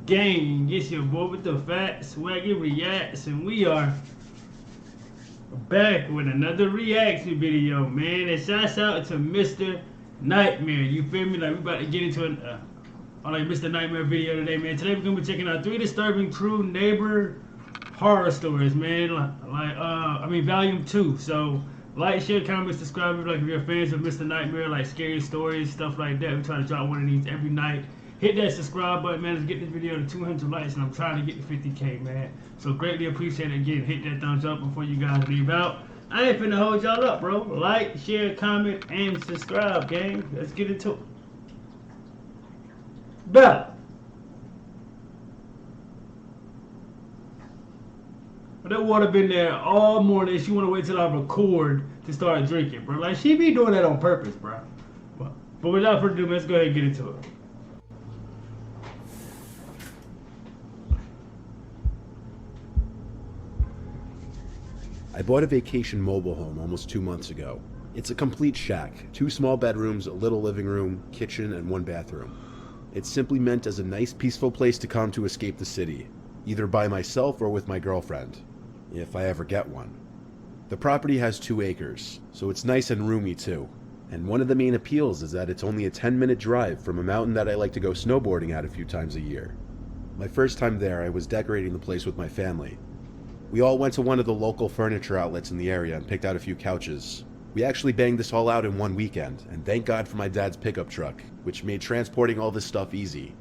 Gang, it's your boy with the fat SwaggyReacts, and we are back with another reaction video, man. And shouts out to Mr. Nightmare. You feel me? Like, we about to get into like Mr. Nightmare video today, man. Today we're gonna be checking out 3 disturbing true neighbor horror stories, man. Volume 2. So like, share, comment, subscribe. Like, if you're fans of Mr. Nightmare, like scary stories, stuff like that. We try to drop one of these every night. Hit that subscribe button, man. Let's get this video to 200 likes, and I'm trying to get to 50K, man. So greatly appreciate it. Again, hit that thumbs up before you guys leave out. I ain't finna hold y'all up, bro. Like, share, comment, and subscribe, gang. Let's get into it. Bella. That water been there all morning. She wanna wait till I record to start drinking, bro. Like, she be doing that on purpose, bro. But without further ado, man, let's go ahead and get into it. I bought a vacation mobile home almost 2 months ago. It's a complete shack, 2 small bedrooms, a little living room, kitchen, and 1 bathroom. It's simply meant as a nice, peaceful place to come to escape the city, either by myself or with my girlfriend, if I ever get one. The property has 2 acres, so it's nice and roomy too. And one of the main appeals is that it's only a 10-minute drive from a mountain that I like to go snowboarding at a few times a year. My first time there, I was decorating the place with my family. We all went to one of the local furniture outlets in the area and picked out a few couches. We actually banged this all out in one weekend, and thank God for my dad's pickup truck, which made transporting all this stuff easy.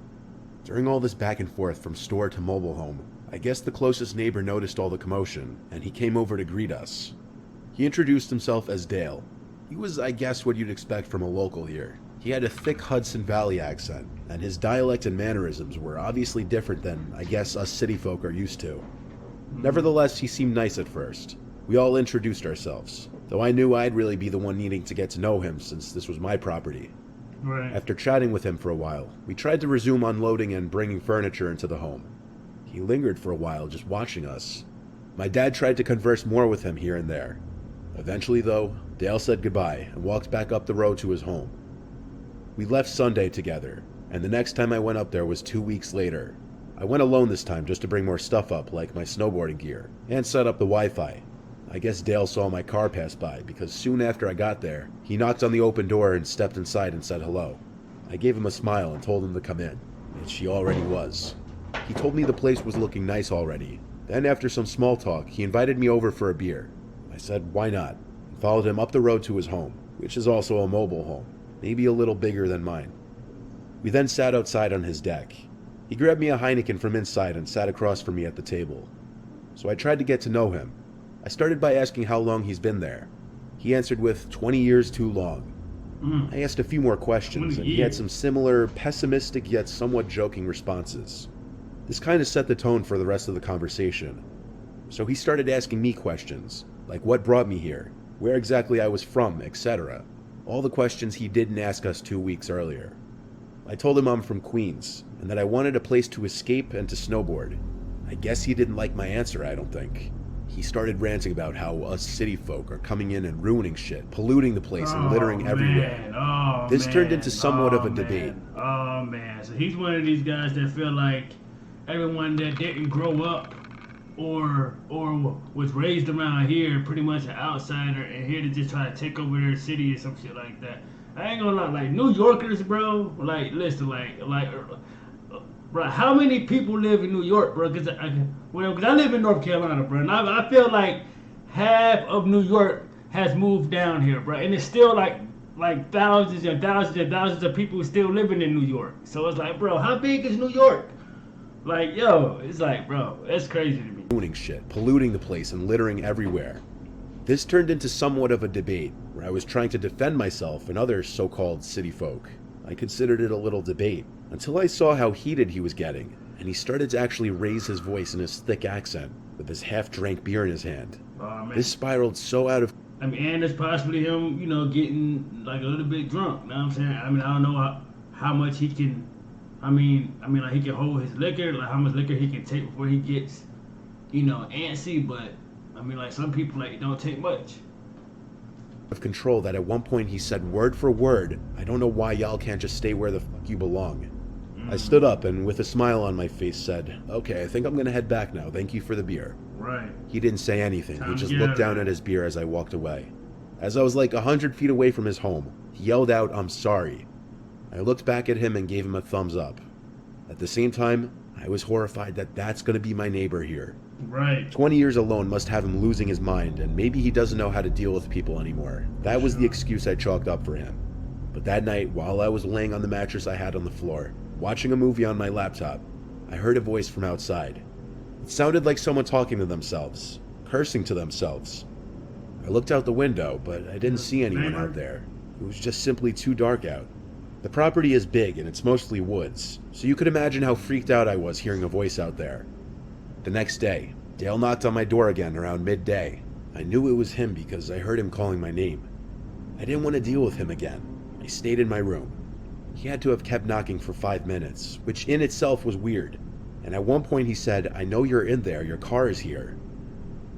During all this back and forth from store to mobile home, I guess the closest neighbor noticed all the commotion, and he came over to greet us. He introduced himself as Dale. He was, I guess, what you'd expect from a local here. He had a thick Hudson Valley accent, and his dialect and mannerisms were obviously different than, I guess, us city folk are used to. Nevertheless, he seemed nice at first. We all introduced ourselves, though I knew I'd really be the one needing to get to know him since this was my property. Right. After chatting with him for a while, we tried to resume unloading and bringing furniture into the home. He lingered for a while, just watching us. My dad tried to converse more with him here and there. Eventually, though, Dale said goodbye and walked back up the road to his home. We left Sunday together, and the next time I went up there was 2 weeks later. I went alone this time just to bring more stuff up, like my snowboarding gear, and set up the Wi-Fi. I guess Dale saw my car pass by, because soon after I got there, he knocked on the open door and stepped inside and said hello. I gave him a smile and told him to come in, and she already was. He told me the place was looking nice already. Then after some small talk, he invited me over for a beer. I said why not, and followed him up the road to his home, which is also a mobile home, maybe a little bigger than mine. We then sat outside on his deck. He grabbed me a Heineken from inside and sat across from me at the table. So I tried to get to know him. I started by asking how long he's been there. He answered with 20 years too long. I asked a few more questions, and he had some similar, pessimistic yet somewhat joking responses. This kind of set the tone for the rest of the conversation. So he started asking me questions, like what brought me here, where exactly I was from, etc. All the questions he didn't ask us 2 weeks earlier. I told him I'm from Queens, and that I wanted a place to escape and to snowboard. I guess he didn't like my answer, I don't think. He started ranting about how us city folk are coming in and ruining shit, polluting the place and littering everywhere. This turned into somewhat of a debate. Oh man, so he's one of these guys that feel like everyone that didn't grow up or was raised around here, pretty much an outsider, and here to just try to take over their city or some shit like that. I ain't gonna lie, like New Yorkers, bro. Like, listen, bro, how many people live in New York, bro? Cause I live in North Carolina, bro, and I feel like half of New York has moved down here, bro, and it's still like thousands and thousands and thousands of people still living in New York. So it's like, bro, how big is New York? Like, yo, it's like, bro, that's crazy to me. Ruining shit, polluting the place, and littering everywhere. This turned into somewhat of a debate, where I was trying to defend myself and other so-called city folk. I considered it a little debate, until I saw how heated he was getting, and he started to actually raise his voice in his thick accent, with his half-drank beer in his hand. This spiraled so out of... and it's possibly him, getting, like, a little bit drunk, you know what I'm saying? I don't know how much he can, like, he can hold his liquor, like, how much liquor he can take before he gets, antsy, but... like, some people, like, don't take much. Of control that at one point he said word for word, I don't know why y'all can't just stay where the fuck you belong. I stood up and with a smile on my face said, "Okay, I think I'm gonna head back now. Thank you for the beer." Right. He didn't say anything. Time He to just get looked out down of at there. his beer as I walked away. As I was like 100 feet away from his home, he yelled out, "I'm sorry." I looked back at him and gave him a thumbs up. At the same time, I was horrified that that's gonna be my neighbor here. Right. 20 years alone must have him losing his mind, and maybe he doesn't know how to deal with people anymore. That was the excuse I chalked up for him. But that night, while I was laying on the mattress I had on the floor, watching a movie on my laptop, I heard a voice from outside. It sounded like someone talking to themselves, cursing to themselves. I looked out the window, but I didn't see anyone out there. It was just simply too dark out. The property is big and it's mostly woods, so you could imagine how freaked out I was hearing a voice out there. The next day, Dale knocked on my door again around midday. I knew it was him because I heard him calling my name. I didn't want to deal with him again. I stayed in my room. He had to have kept knocking for 5 minutes, which in itself was weird. And at one point he said, "I know you're in there, your car is here."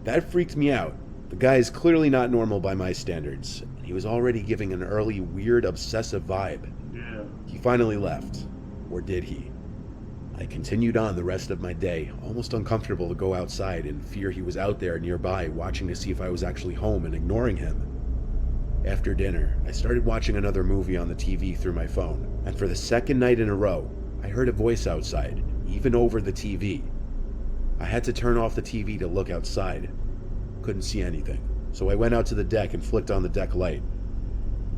That freaked me out. The guy is clearly not normal by my standards, and he was already giving an early, weird, obsessive vibe. Yeah. He finally left. Or did he? I continued on the rest of my day, almost uncomfortable to go outside in fear he was out there nearby watching to see if I was actually home and ignoring him. After dinner, I started watching another movie on the TV through my phone, and for the second night in a row, I heard a voice outside, even over the TV. I had to turn off the TV to look outside. Couldn't see anything, so I went out to the deck and flicked on the deck light.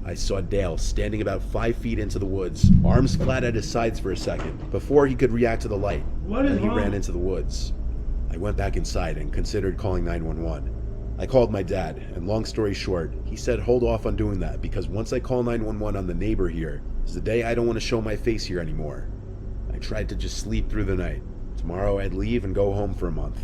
I saw Dale standing about 5 feet into the woods, arms flat at his sides for a second, before he could react to the light. What is Then he wrong? ran into the woods. I went back inside and considered calling 911. I called my dad, and long story short, he said hold off on doing that because once I call 911 on the neighbor here, is the day I don't want to show my face here anymore. I tried to just sleep through the night. Tomorrow I'd leave and go home for a month.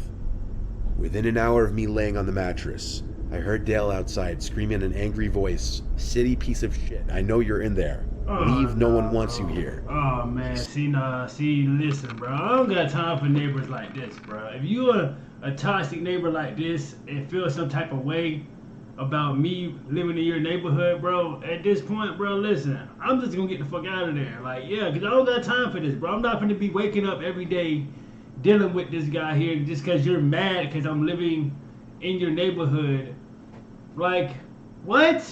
Within an hour of me laying on the mattress, I heard Dale outside screaming in an angry voice, "City piece of shit, I know you're in there. Leave, no one wants you here." Oh man, listen, bro. I don't got time for neighbors like this, bro. If you are a toxic neighbor like this and feel some type of way about me living in your neighborhood, bro, at this point, bro, listen, I'm just gonna get the fuck out of there. Like, yeah, because I don't got time for this, bro. I'm not gonna be waking up every day dealing with this guy here just because you're mad because I'm living in your neighborhood. Like, what?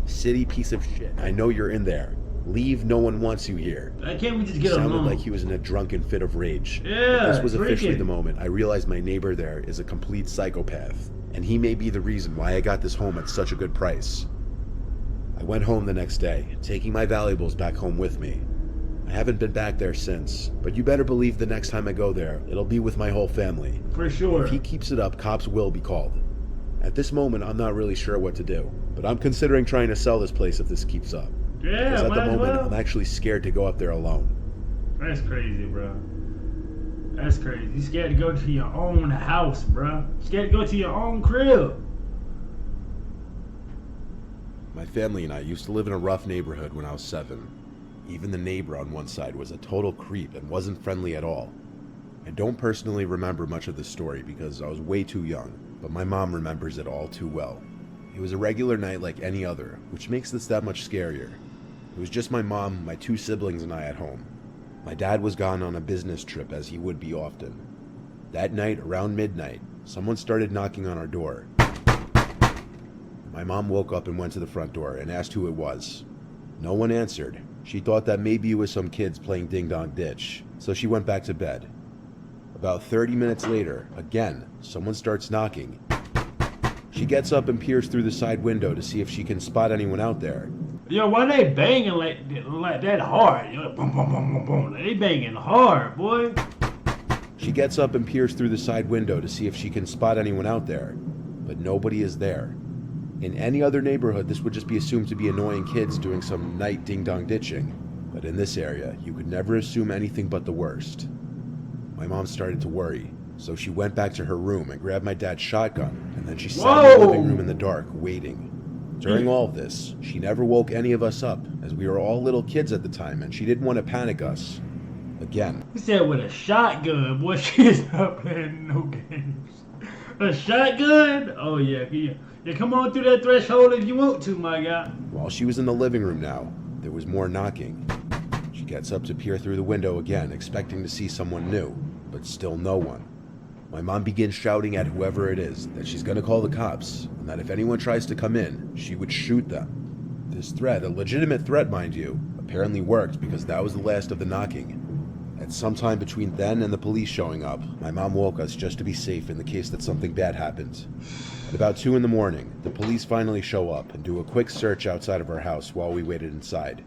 "City piece of shit, I know you're in there. Leave, no one wants you here." Like, can't we just It get sounded along? like he was in a drunken fit of rage. Yeah, This was officially freaking. the moment I realized my neighbor there is a complete psychopath, and he may be the reason why I got this home at such a good price. I went home the next day, taking my valuables back home with me. I haven't been back there since, but you better believe the next time I go there, it'll be with my whole family. For sure. If he keeps it up, cops will be called. At this moment, I'm not really sure what to do, but I'm considering trying to sell this place if this keeps up. Yeah, Because at might the as moment, well. I'm actually scared to go up there alone. That's crazy, bro. That's crazy. You scared to go to your own house, bro. Scared to go to your own crib. My family and I used to live in a rough neighborhood when I was 7. Even the neighbor on one side was a total creep and wasn't friendly at all. I don't personally remember much of the story because I was way too young, but my mom remembers it all too well. It was a regular night like any other, which makes this that much scarier. It was just my mom, my 2 siblings, and I at home. My dad was gone on a business trip as he would be often. That night, around midnight, someone started knocking on our door. My mom woke up and went to the front door and asked who it was. No one answered. She thought that maybe it was some kids playing Ding Dong Ditch, so she went back to bed. About 30 minutes later, again, someone starts knocking. She gets up and peers through the side window to see if she can spot anyone out there. Yo, why they banging like that hard? Yo, boom, boom, boom, boom, boom. They banging hard, boy. She gets up and peers through the side window to see if she can spot anyone out there, but nobody is there. In any other neighborhood, this would just be assumed to be annoying kids doing some night ding-dong ditching, but in this area, you could never assume anything but the worst. My mom started to worry, so she went back to her room and grabbed my dad's shotgun, and then she sat in the living room in the dark, waiting. During all of this, she never woke any of us up, as we were all little kids at the time, and she didn't want to panic us. Again. He said with a shotgun, boy, she's not playing no games. A shotgun? Oh, yeah. Yeah, come on through that threshold if you want to, my guy. While she was in the living room now, there was more knocking. She gets up to peer through the window again, expecting to see someone new, but still no one. My mom begins shouting at whoever it is that she's going to call the cops, and that if anyone tries to come in, she would shoot them. This threat, a legitimate threat mind you, apparently worked because that was the last of the knocking. At some time between then and the police showing up, my mom woke us just to be safe in the case that something bad happened. At about 2 in the morning, the police finally show up and do a quick search outside of our house while we waited inside.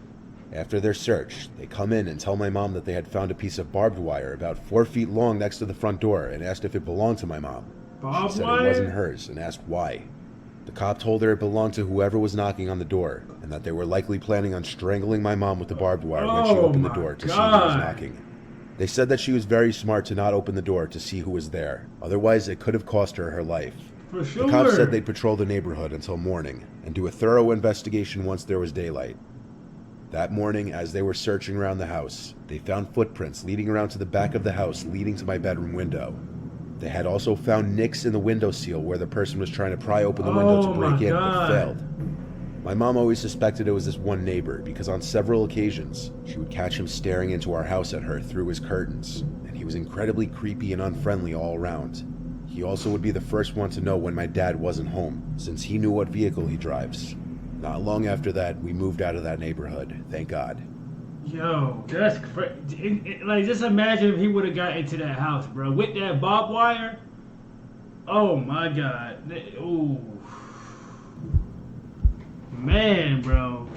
After their search, they come in and tell my mom that they had found a piece of barbed wire about 4 feet long next to the front door and asked if it belonged to my mom. Barbed She said wire? it wasn't hers and asked why. The cop told her it belonged to whoever was knocking on the door and that they were likely planning on strangling my mom with the barbed wire when she opened the door to see who was knocking. They said that she was very smart to not open the door to see who was there. Otherwise, it could have cost her her life. For sure. The cops said they'd patrol the neighborhood until morning and do a thorough investigation once there was daylight. That morning, as they were searching around the house, they found footprints leading around to the back of the house leading to my bedroom window. They had also found nicks in the window sill where the person was trying to pry open the window to break in, but failed. My mom always suspected it was this one neighbor because on several occasions, she would catch him staring into our house at her through his curtains, and he was incredibly creepy and unfriendly all around. He also would be the first one to know when my dad wasn't home, since he knew what vehicle he drives. Not long after that, we moved out of that neighborhood, thank God. Yo, that's crazy. Like, just imagine if he would have got into that house, bro, with that barbed wire. Oh my God. Ooh. Man, bro.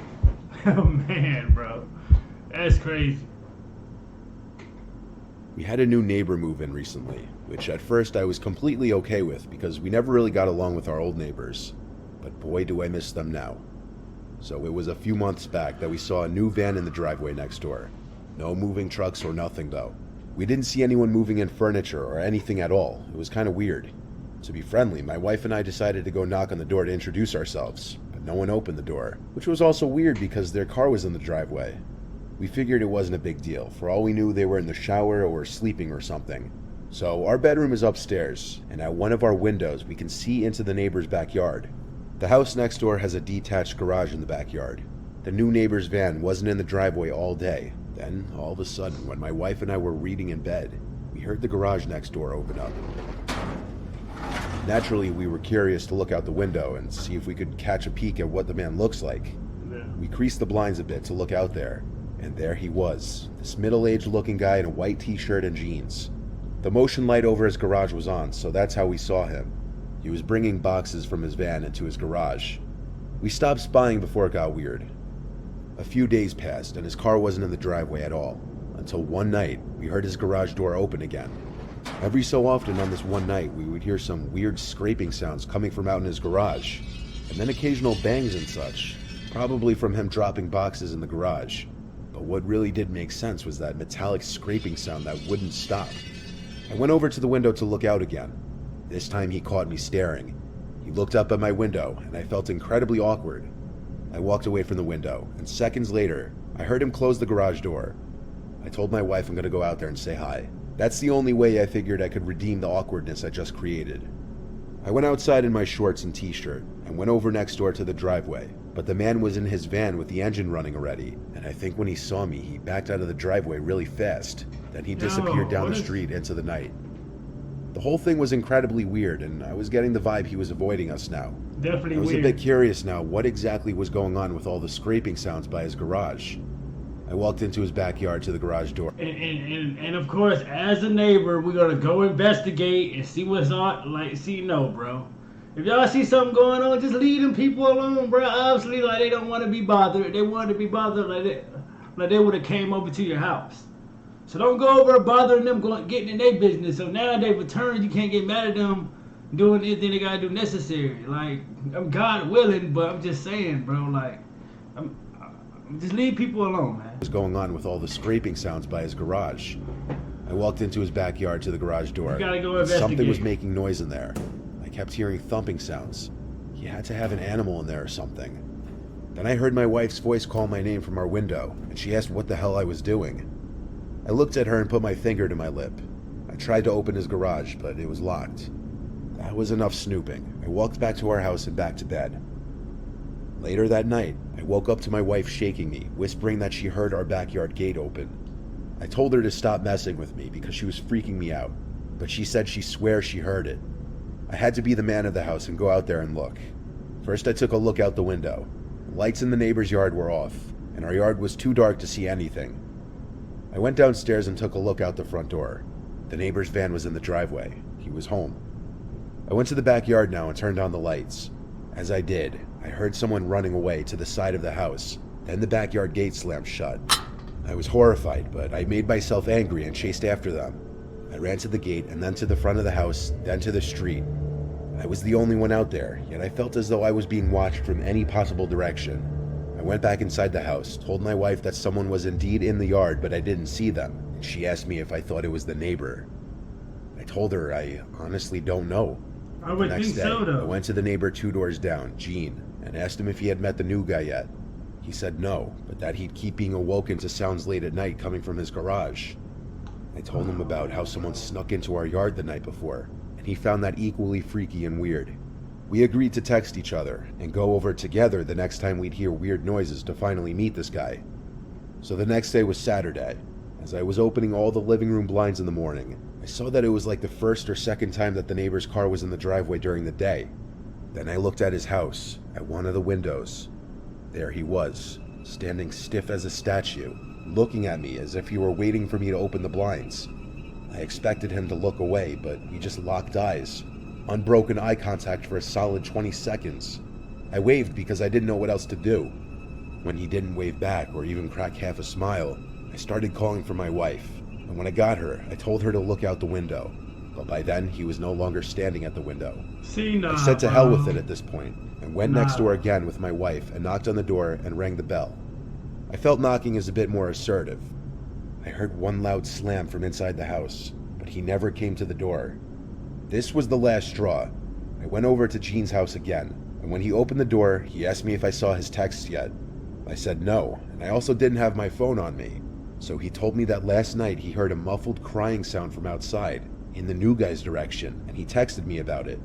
Man, bro. That's crazy. We had a new neighbor move in recently, which at first I was completely okay with because we never really got along with our old neighbors. But boy, do I miss them now. So it was a few months back that we saw a new van in the driveway next door. No moving trucks or nothing though. We didn't see anyone moving in furniture or anything at all. It was kind of weird. To be friendly, my wife and I decided to go knock on the door to introduce ourselves, but no one opened the door, which was also weird because their car was in the driveway. We figured it wasn't a big deal. For all we knew, they were in the shower or sleeping or something. So our bedroom is upstairs, and at one of our windows we can see into the neighbor's backyard. The house next door has a detached garage in the backyard. The new neighbor's van wasn't in the driveway all day. Then, all of a sudden, when my wife and I were reading in bed, we heard the garage next door open up. Naturally, we were curious to look out the window and see if we could catch a peek at what the man looks like. Yeah. We creased the blinds a bit to look out there, and there he was, this middle-aged looking guy in a white t-shirt and jeans. The motion light over his garage was on, so that's how we saw him. He was bringing boxes from his van into his garage. We stopped spying before it got weird. A few days passed, and his car wasn't in the driveway at all, until one night, we heard his garage door open again. Every so often on this one night, we would hear some weird scraping sounds coming from out in his garage, and then occasional bangs and such, probably from him dropping boxes in the garage. But what really did make sense was that metallic scraping sound that wouldn't stop. I went over to the window to look out again. This time he caught me staring. He looked up at my window, and I felt incredibly awkward. I walked away from the window, and seconds later, I heard him close the garage door. I told my wife I'm going to go out there and say hi. That's the only way I figured I could redeem the awkwardness I just created. I went outside in my shorts and t-shirt, and went over next door to the driveway, but the man was in his van with the engine running already, and I think when he saw me, he backed out of the driveway really fast. Then he disappeared down the street into the night. The whole thing was incredibly weird, and I was getting the vibe he was avoiding us now. Definitely I was weird. a bit curious now what exactly was going on with all the scraping sounds by his garage. I walked into his backyard to the garage door. And of course, as a neighbor, we're gonna go investigate and see what's on. No, bro. If y'all see something going on, just leave them people alone, bro. Obviously, like, they don't want to be bothered. They wanted to be bothered like they would have came over to your house. So don't go over bothering them, getting in their business. So now they return, you can't get mad at them doing anything they gotta do necessary. Like, I'm God willing, but I'm just saying, bro. Like, just leave people alone, man. What was going on with all the scraping sounds by his garage? I walked into his backyard to the garage door. You gotta go and investigate. something was making noise in there. I kept hearing thumping sounds. He had to have an animal in there or something. Then I heard my wife's voice call my name from our window, and she asked what the hell I was doing. I looked at her and put my finger to my lip. I tried to open his garage, but it was locked. That was enough snooping. I walked back to our house and back to bed. Later that night, I woke up to my wife shaking me, whispering that she heard our backyard gate open. I told her to stop messing with me because she was freaking me out, but she said she swears she heard it. I had to be the man of the house and go out there and look. First, I took a look out the window. The lights in the neighbor's yard were off, and our yard was too dark to see anything. I went downstairs and took a look out the front door. The neighbor's van was in the driveway. He was home. I went to the backyard now and turned on the lights. As I did, I heard someone running away to the side of the house. Then the backyard gate slammed shut. I was horrified, but I made myself angry and chased after them. I ran to the gate and then to the front of the house, then to the street. I was the only one out there, yet I felt as though I was being watched from any possible direction. I went back inside the house, told my wife that someone was indeed in the yard, but I didn't see them, and she asked me if I thought it was the neighbor. I told her I honestly don't know. I would think so, though. I went to the neighbor 2 doors down, Gene, and asked him if he had met the new guy yet. He said no, but that he'd keep being awoken to sounds late at night coming from his garage. I told him about how someone snuck into our yard the night before, and he found that equally freaky and weird. We agreed to text each other and go over together the next time we'd hear weird noises to finally meet this guy. So the next day was Saturday. As I was opening all the living room blinds in the morning, I saw that it was like the first or second time that the neighbor's car was in the driveway during the day. Then I looked at his house, at one of the windows. There he was, standing stiff as a statue, looking at me as if he were waiting for me to open the blinds. I expected him to look away, but we just locked eyes. Unbroken eye contact for a solid 20 seconds. I waved because I didn't know what else to do. When he didn't wave back or even crack half a smile, I started calling for my wife, and when I got her, I told her to look out the window. But by then, he was no longer standing at the window. I said to hell with it at this point, and went next door again with my wife and knocked on the door and rang the bell. I felt knocking is a bit more assertive. I heard one loud slam from inside the house, but he never came to the door. This was the last straw. I went over to Gene's house again, and when he opened the door, he asked me if I saw his texts yet. I said no, and I also didn't have my phone on me. So he told me that last night he heard a muffled crying sound from outside, in the new guy's direction, and he texted me about it.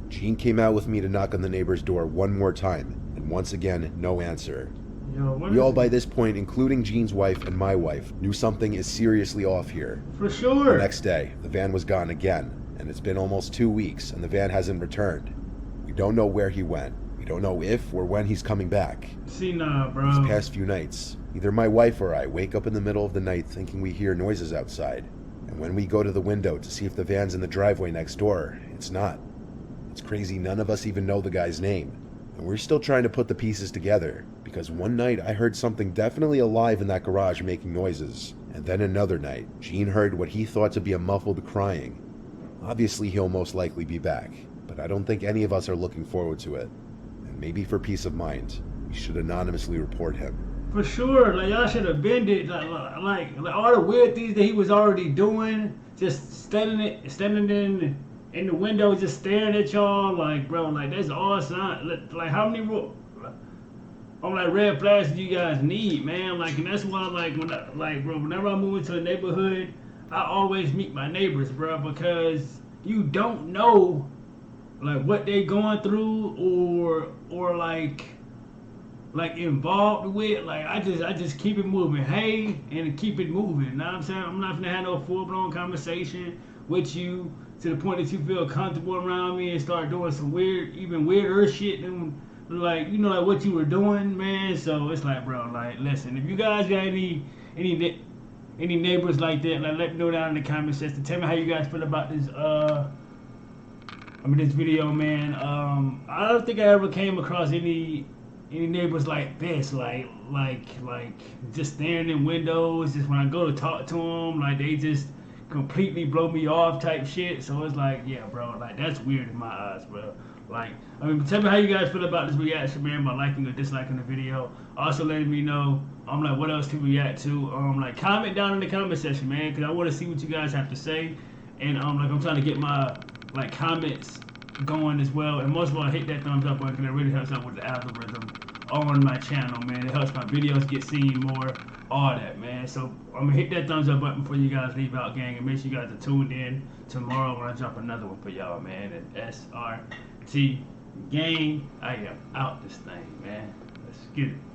Gene came out with me to knock on the neighbor's door one more time, and once again, no answer. We all by this point, including Gene's wife and my wife, knew something is seriously off here. For sure. The next day, the van was gone again, and it's been almost 2 weeks, and the van hasn't returned. We don't know where he went. We don't know if or when he's coming back. Bro. These past few nights, either my wife or I wake up in the middle of the night thinking we hear noises outside, and when we go to the window to see if the van's in the driveway next door, it's not. It's crazy none of us even know the guy's name, and we're still trying to put the pieces together, because one night I heard something definitely alive in that garage making noises, and then another night, Gene heard what he thought to be a muffled crying. Obviously he'll most likely be back, but I don't think any of us are looking forward to it, and maybe for peace of mind, we should anonymously report him. For sure, like y'all should have been it. Like all the weird things that he was already doing, just standing in the window, just staring at y'all. Like, bro, like that's all sign. Like how many red flags do you guys need, man? Like, and that's why, bro, whenever I move into a neighborhood, I always meet my neighbors, bro, because you don't know, like what they going through or like involved with. Like I just keep it moving, hey, and keep it moving. You know what I'm saying? I'm not gonna have no full-blown conversation with you to the point that you feel comfortable around me and start doing some even weirder shit than like what you were doing, man. So it's like, bro, like listen, if you guys got any neighbors like that, like let me know down in the comment section. Tell me how you guys feel about this this video, man. I don't think I ever came across any neighbors like this, like just staring in windows, just when I go to talk to them, like they just completely blow me off type shit. So it's like, yeah, bro, like that's weird in my eyes, bro. Like, I mean, tell me how you guys feel about this reaction, man, by liking or disliking the video. Also letting me know, like, what else to react to. Like, comment down in the comment section, man, because I want to see what you guys have to say. And, like, I'm trying to get my, like, comments going as well. And most of all, hit that thumbs up button because it really helps out with the algorithm on my channel, man. It helps my videos get seen more, all that, man. So I'm gonna hit that thumbs up button before you guys leave out, gang, and make sure you guys are tuned in tomorrow when I drop another one for y'all, man. And SRT gang, I am out this thing, man. Let's get it.